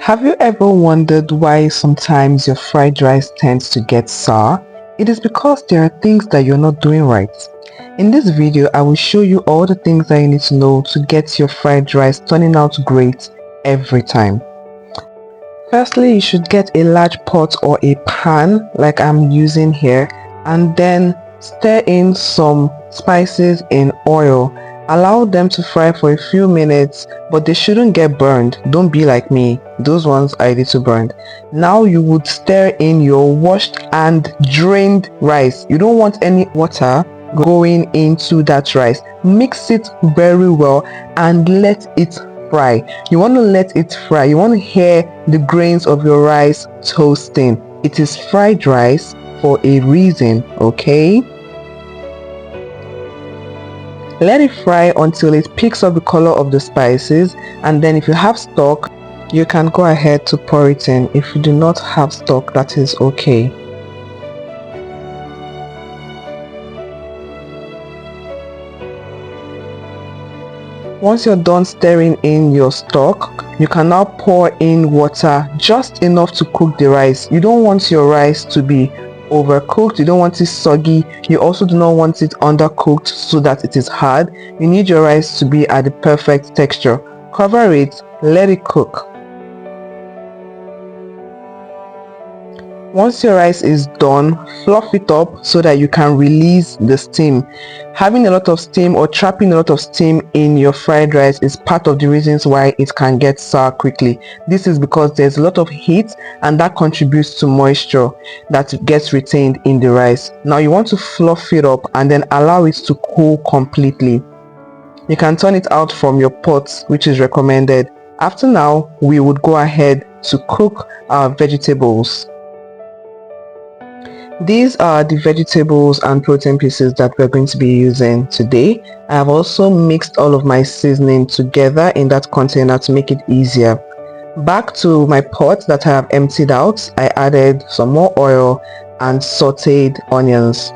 Have you ever wondered why sometimes your fried rice tends to get sour? It is because there are things that you're not doing right. In this video, I will show you all the things that you need to know to get your fried rice turning out great every time. Firstly, you should get a large pot or a pan like I'm using here, and then stir in some spices in oil. Allow them to fry for a few minutes, but they shouldn't get burned. Don't be like me. Those ones are a little burned. Now you would stir in your washed and drained rice. You don't want any water going into that rice. Mix it very well and let it fry. You want to let it fry. You want to hear the grains of your rice toasting. It is fried rice for a reason, okay? Let it fry until it picks up the color of the spices, and then if you have stock, you can go ahead to pour it in. If you do not have stock, that is okay. Once you're done stirring in your stock, you can now pour in water just enough to cook the rice. You don't want your rice to be overcooked. You don't want it soggy. You also do not want it undercooked so that it is hard. You need your rice to be at the perfect texture. Cover it, let it cook. Once your rice is done, fluff it up so that you can release the steam. Having a lot of steam or trapping a lot of steam in your fried rice is part of the reasons why it can get sour quickly. This is because there's a lot of heat and that contributes to moisture that gets retained in the rice. Now you want to fluff it up and then allow it to cool completely. You can turn it out from your pot, which is recommended. After now, we would go ahead to cook our vegetables. These are the vegetables and protein pieces that we're going to be using today. I have also mixed all of my seasoning together in that container to make it easier. Back to my pot that I have emptied out, I added some more oil and sauteed onions.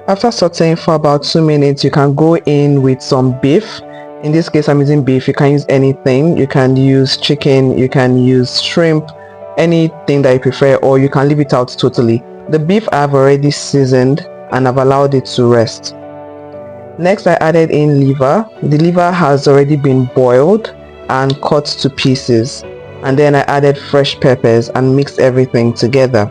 After sauteing for about 2 minutes, you can go in with some beef. In this case, I'm using beef. You can use anything. You can use chicken, you can use shrimp, anything that you prefer, or you can leave it out totally. The beef I've already seasoned and I've allowed it to rest. Next, I added in liver. The liver has already been boiled and cut to pieces. And then I added fresh peppers and mixed everything together.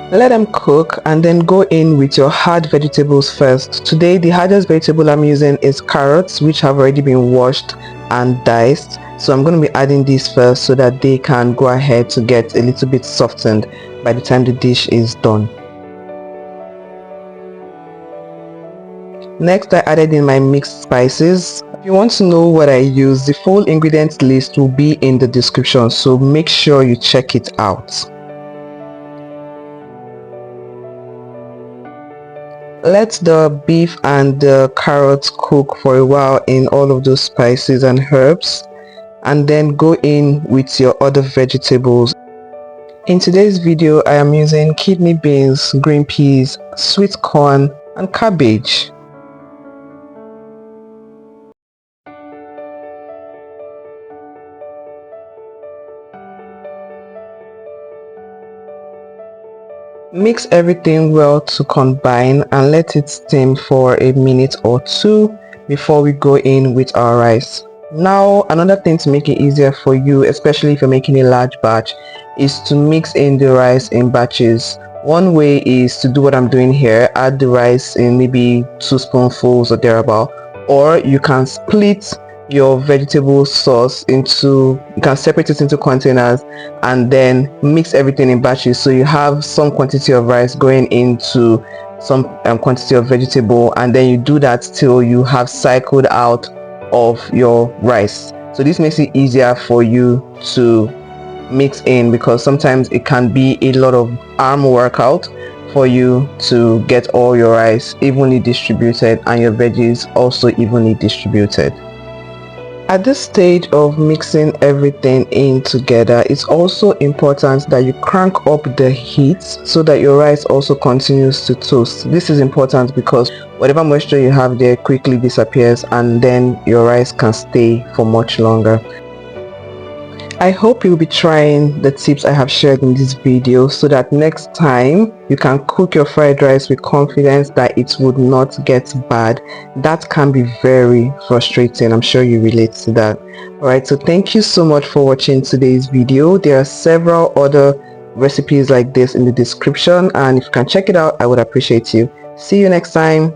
Let them cook and then go in with your hard vegetables first. Today the hardest vegetable I'm using is carrots, which have already been washed and diced. So I'm going to be adding these first so that they can go ahead to get a little bit softened by the time the dish is done. Next, I added in my mixed spices. If you want to know what I use, the full ingredients list will be in the description, so make sure you check it out. Let the beef and the carrots cook for a while in all of those spices and herbs, and then go in with your other vegetables. In today's video, I am using kidney beans, green peas, sweet corn, and cabbage. Mix everything well to combine and let it steam for a minute or two before we go in with our rice. Now, another thing to make it easier for you, especially if you're making a large batch, is to mix in the rice in batches. One way is to do what I'm doing here, add the rice in maybe 2 spoonfuls or thereabout, or you can split your vegetable sauce into, you can separate it into containers and then mix everything in batches, so you have some quantity of rice going into some quantity of vegetable, and then you do that till you have cycled out of your rice. So this makes it easier for you to mix in, because sometimes it can be a lot of arm workout for you to get all your rice evenly distributed and your veggies also evenly distributed. At this stage of mixing everything in together, it's also important that you crank up the heat so that your rice also continues to toast. This is important because whatever moisture you have there quickly disappears and then your rice can stay for much longer. I hope you'll be trying the tips I have shared in this video so that next time you can cook your fried rice with confidence that it would not get bad. That can be very frustrating. I'm sure you relate to that. Alright, so thank you so much for watching today's video. There are several other recipes like this in the description, and if you can check it out, I would appreciate you. See you next time.